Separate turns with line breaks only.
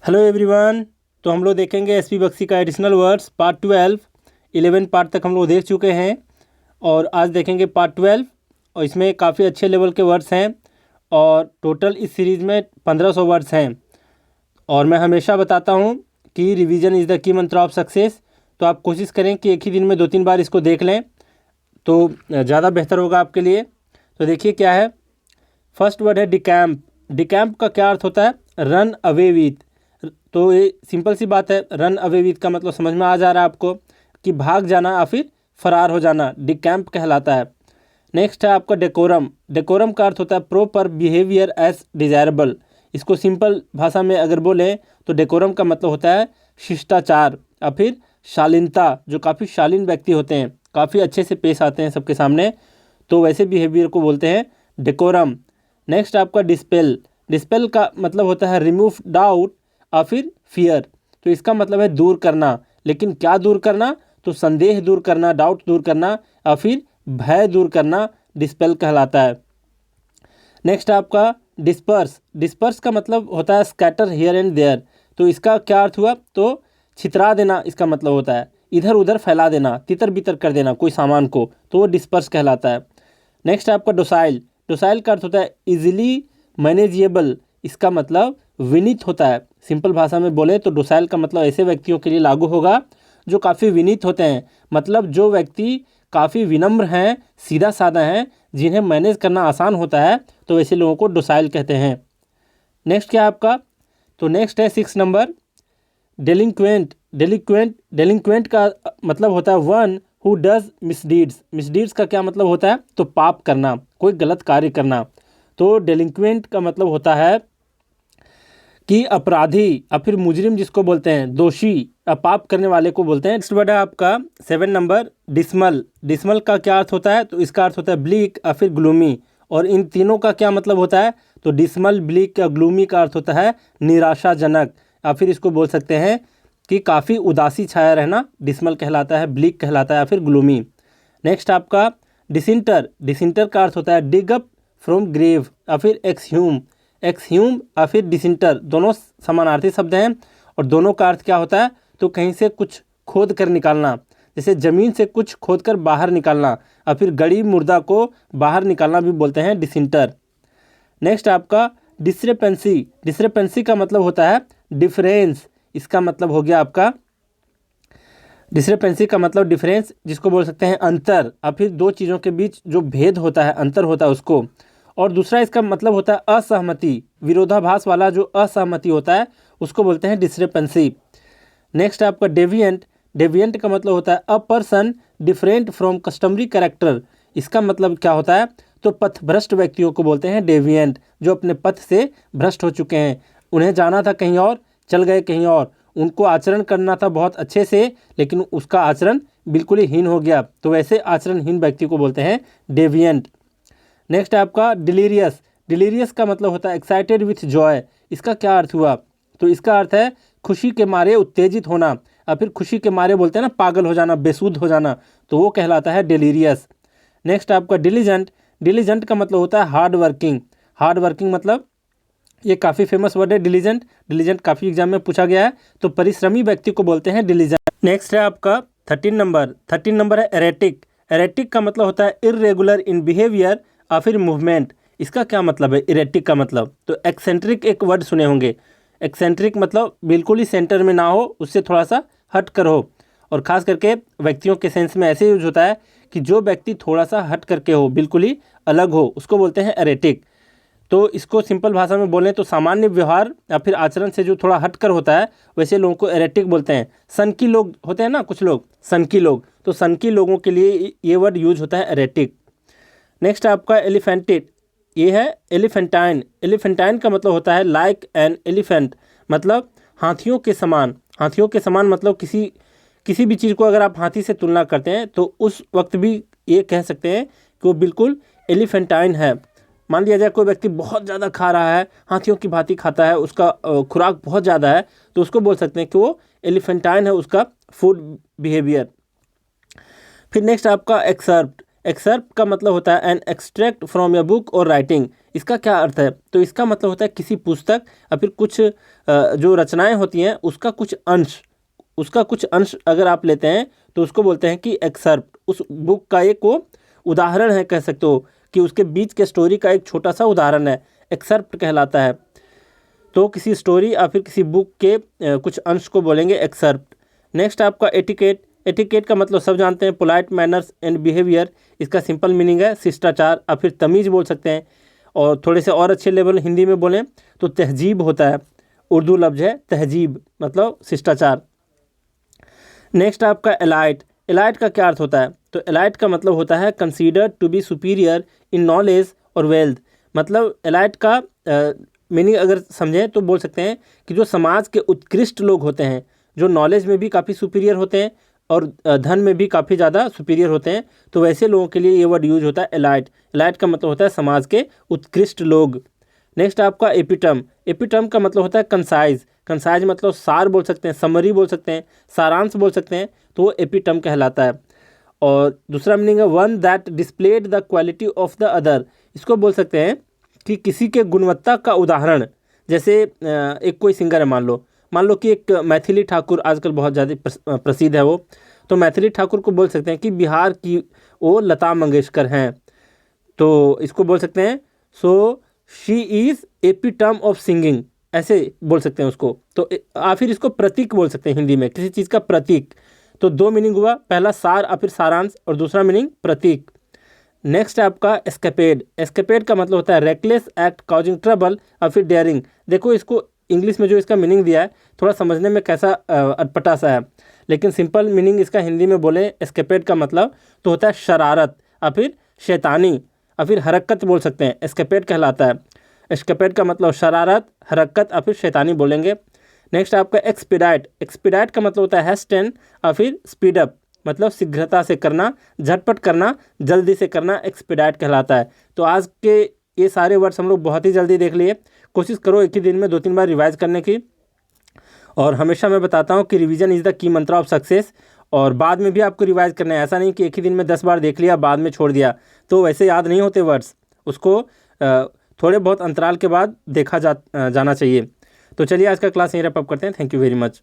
Hello everyone. तो हम लोग देखेंगे एसपी बख्शी का एडिशनल वर्ड्स पार्ट 12। 11 पार्ट तक हम लोग देख चुके हैं और आज देखेंगे पार्ट 12। और इसमें काफ़ी अच्छे लेवल के वर्ड्स हैं और टोटल इस सीरीज़ में 1500 वर्ड्स हैं। और मैं हमेशा बताता हूँ कि रिवीजन इज़ द की मंत्र ऑफ सक्सेस। तो आप कोशिश करें कि एक ही दिन में 2-3 बार इसको देख लें तो ज़्यादा बेहतर होगा आपके लिए। तो देखिए क्या है। फर्स्ट वर्ड है डिकैम्प। डिकैम्प का क्या अर्थ होता है? Run away with. तो ये सिंपल सी बात है, रन अवे विथ का मतलब समझ में आ जा रहा है आपको कि भाग जाना या फिर फरार हो जाना, डिकैम्प कहलाता है। नेक्स्ट है आपका डेकोरम। डेकोरम का अर्थ होता है प्रॉपर बिहेवियर एज डिजायरेबल। इसको सिंपल भाषा में अगर बोलें तो डेकोरम का मतलब होता है शिष्टाचार या फिर शालीनता। जो काफ़ी शालीन व्यक्ति होते हैं, काफ़ी अच्छे से पेश आते हैं सबके सामने, तो वैसे बिहेवियर को बोलते हैं डेकोरम। नेक्स्ट आपका डिस्पेल। डिस्पेल का मतलब होता है रिमूव डाउट या फिर फियर। तो इसका मतलब है दूर करना, लेकिन क्या दूर करना? तो संदेह दूर करना, डाउट दूर करना या फिर भय दूर करना डिस्पेल कहलाता है। नेक्स्ट आपका डिस्पर्स। डिस्पर्स का मतलब होता है स्कैटर हियर एंड देयर। तो इसका क्या अर्थ हुआ? तो छितरा देना इसका मतलब होता है, इधर उधर फैला देना, तितर बितर कर देना कोई सामान को, तो वो डिस्पर्स कहलाता है। नेक्स्ट आपका डोसाइल। डोसाइल का अर्थ होता है इजीली मैनेजेबल। इसका मतलब विनीत होता है। सिंपल भाषा में बोले तो डोसाइल का मतलब ऐसे व्यक्तियों के लिए लागू होगा जो काफ़ी विनीत होते हैं, मतलब जो व्यक्ति काफ़ी विनम्र हैं, सीधा साधा हैं, जिन्हें मैनेज करना आसान होता है, तो वैसे लोगों को डोसाइल कहते हैं। नेक्स्ट क्या है आपका? तो नेक्स्ट है 6 नंबर डेलिंक्वेंट। डेलिंक्वेंट का मतलब होता है one who does misdeeds. Misdeeds का क्या मतलब होता है? तो पाप करना, कोई गलत कार्य करना। तो डेलिंक्वेंट का मतलब होता है कि अपराधी या फिर मुजरिम जिसको बोलते हैं, दोषी, पाप करने वाले को बोलते हैं। नेक्स्ट वर्ड है आपका 7 नंबर डिसमल। डिसमल का क्या अर्थ होता है? तो इसका अर्थ होता है ब्लीक या फिर ग्लूमी। और इन तीनों का क्या मतलब होता है? तो डिसमल, ब्लीक या ग्लूमी का अर्थ होता है निराशाजनक, या फिर इसको बोल सकते हैं कि काफ़ी उदासी छाया रहना डिसमल कहलाता है, ब्लीक कहलाता है या फिर ग्लूमी। नेक्स्ट आपका डिसिंटर। डिसिंटर का अर्थ होता है डिग अप फ्रॉम ग्रेव या फिर एक्सह्यूम। एक्सह्यूम या फिर डिसिंटर दोनों समानार्थी शब्द हैं और दोनों का अर्थ क्या होता है? तो कहीं से कुछ खोद कर निकालना, जैसे ज़मीन से कुछ खोद कर बाहर निकालना या फिर गड़ी मुर्दा को बाहर निकालना भी बोलते हैं डिसिंटर। नेक्स्ट आपका डिस्क्रिपेंसी। डिस्क्रिपेंसी का मतलब होता है डिफरेंस। इसका मतलब हो गया आपका डिस्क्रिपेंसी का मतलब डिफरेंस, जिसको बोल सकते हैं अंतर, या फिर दो चीज़ों के बीच जो भेद होता है, अंतर होता है उसको। और दूसरा इसका मतलब होता है असहमति, विरोधाभास वाला जो असहमति होता है उसको बोलते हैं डिस्क्रिपेंसी। नेक्स्ट आपका डेविएंट। डेविएंट का मतलब होता है a person different from customary character. इसका मतलब क्या होता है? तो पथभ्रष्ट व्यक्तियों को बोलते हैं डेविएंट, जो अपने पथ से भ्रष्ट हो चुके हैं, उन्हें जाना था कहीं और, चल गए कहीं और। उनको आचरण करना था बहुत अच्छे से, लेकिन उसका आचरण बिल्कुल ही हीन हो गया, तो वैसे आचरणहीन व्यक्ति को बोलते हैं डेविएंट। नेक्स्ट आपका डिलीरियस। डिलीरियस का मतलब होता है एक्साइटेड विथ जॉय। इसका क्या अर्थ हुआ? तो इसका अर्थ है खुशी के मारे उत्तेजित होना, या फिर खुशी के मारे बोलते हैं ना पागल हो जाना, बेसुध हो जाना, तो वो कहलाता है डिलीरियस। नेक्स्ट आपका डिलीजेंट। डिलीजेंट का मतलब होता है हार्ड वर्किंग। हार्ड वर्किंग मतलब ये काफ़ी फेमस वर्ड है डिलीजेंट। डिलीजेंट काफ़ी एग्जाम में पूछा गया है, तो परिश्रमी व्यक्ति को बोलते हैं डिलीजेंट। नेक्स्ट है आपका 13 नंबर। 13 नंबर है एरेटिक। एरेटिक का मतलब होता है इरेगुलर इन बिहेवियर या फिर मूवमेंट। इसका क्या मतलब है इरेटिक का मतलब? तो एक्सेंट्रिक एक वर्ड सुने होंगे। एक्सेंट्रिक मतलब बिल्कुल ही सेंटर में ना हो, उससे थोड़ा सा हट कर हो। और ख़ास करके व्यक्तियों के सेंस में ऐसे यूज होता है कि जो व्यक्ति थोड़ा सा हट करके हो, बिल्कुल ही अलग हो, उसको बोलते हैं एरेटिक। तो इसको सिंपल भाषा में बोलें तो सामान्य व्यवहार या फिर आचरण से जो थोड़ा हटकर होता है, वैसे लोगों को एरेटिक बोलते हैं। सनकी लोग होते हैं ना, कुछ लोग सनकी लोग, तो सनकी लोगों के लिए ये वर्ड यूज होता है एरेटिक। नेक्स्ट आपका एलिफेंटेड। ये है एलिफेंटाइन। एलिफेंटाइन का मतलब होता है लाइक एन एलिफेंट, मतलब हाथियों के समान। हाथियों के समान मतलब किसी भी चीज़ को अगर आप हाथी से तुलना करते हैं तो उस वक्त भी ये कह सकते हैं कि वो बिल्कुल एलिफेंटाइन है। मान लिया जाए कोई व्यक्ति बहुत ज़्यादा खा रहा है, हाथियों की भांति खाता है, उसका खुराक बहुत ज़्यादा है, तो उसको बोल सकते हैं कि वो एलिफेंटाइन है, उसका फूड बिहेवियर। फिर नेक्स्ट आपका एक्सर्प्ट। एक्सर्प्ट का मतलब होता है an extract from a book और राइटिंग। इसका क्या अर्थ है? तो इसका मतलब होता है किसी पुस्तक या फिर कुछ जो रचनाएं होती हैं उसका कुछ अंश अगर आप लेते हैं तो उसको बोलते हैं कि एक्सर्प्ट। उस बुक का एक वो उदाहरण है, कह सकते हो कि उसके बीच के स्टोरी का एक छोटा सा उदाहरण है, एक्सर्प्ट कहलाता है। तो किसी स्टोरी या फिर किसी बुक के कुछ अंश को बोलेंगे एक्सर्प्ट। नेक्स्ट आपका एटिकेट। एटिकेट का मतलब सब जानते हैं, पोलाइट मैनर्स एंड बिहेवियर। इसका सिंपल मीनिंग है शिष्टाचार या फिर तमीज़ बोल सकते हैं, और थोड़े से और अच्छे लेवल हिंदी में बोलें तो तहजीब होता है। उर्दू लफ्ज़ है तहजीब, मतलब शिष्टाचार। नेक्स्ट आपका एलाइट। एलाइट का क्या अर्थ होता है? तो एलाइट का मतलब होता है considered to be superior in knowledge और वेल्थ। मतलब एलाइट का मीनिंग अगर समझें तो बोल सकते हैं कि जो समाज के उत्कृष्ट लोग होते हैं, जो नॉलेज में भी काफ़ी सुपीरियर होते हैं और धन में भी काफ़ी ज़्यादा सुपीरियर होते हैं, तो वैसे लोगों के लिए ये वर्ड यूज होता है एलाइट। एलाइट का मतलब होता है समाज के उत्कृष्ट लोग। नेक्स्ट आपका एपिटम। एपिटम का मतलब होता है कंसाइज। कंसाइज मतलब सार बोल सकते हैं, समरी बोल सकते हैं, सारांश बोल सकते हैं, तो वो एपिटम कहलाता है। और दूसरा मीनिंग है one that displayed the quality of the other. इसको बोल सकते हैं कि किसी के गुणवत्ता का उदाहरण। जैसे एक कोई सिंगर है, मान लो कि एक मैथिली ठाकुर आजकल बहुत ज़्यादा प्रसिद्ध है वो, तो मैथिली ठाकुर को बोल सकते हैं कि बिहार की वो लता मंगेशकर हैं। तो इसको बोल सकते हैं so she is epitome of singing, ऐसे बोल सकते हैं उसको। तो फिर इसको प्रतीक बोल सकते हैं हिंदी में, किसी चीज़ का प्रतीक। तो दो मीनिंग हुआ, पहला सार या फिर सारांश, और दूसरा मीनिंग प्रतीक। नेक्स्ट है आपका एस्केपेड। एस्केपेड का मतलब होता है रेकलेस एक्ट काउजिंग ट्रबल या फिर डेयरिंग। देखो इसको इंग्लिश में जो इसका मीनिंग दिया है थोड़ा समझने में कैसा अटपटा सा है, लेकिन सिंपल मीनिंग इसका हिंदी में बोले एस्केपेड का मतलब तो होता है शरारत या फिर शैतानी या फिर हरकत बोल सकते हैं, एस्केपेड कहलाता है। एस्केपेड का मतलब शरारत, हरकत या फिर शैतानी बोलेंगे। नेक्स्ट आपका एक्सपीडाइट। एक्सपीडाइट का मतलब होता है हैस्टेन या फिर स्पीडअप, मतलब शीघ्रता से करना, झटपट करना, जल्दी से करना, एक्सपीडाइट कहलाता है। तो आज के ये सारे वर्ड्स हम लोग बहुत ही जल्दी देख लिए। कोशिश करो एक ही दिन में 2-3 बार रिवाइज करने की, और हमेशा मैं बताता हूँ कि रिवीजन इज़ द की मंत्र ऑफ सक्सेस। और बाद में भी आपको रिवाइज करना है, ऐसा नहीं कि एक ही दिन में 10 बार देख लिया बाद में छोड़ दिया, तो वैसे याद नहीं होते वर्ड्स। उसको थोड़े बहुत अंतराल के बाद देखा जाना चाहिए। तो चलिए आज का क्लास यहीं रैप अप करते हैं। Thank you very much.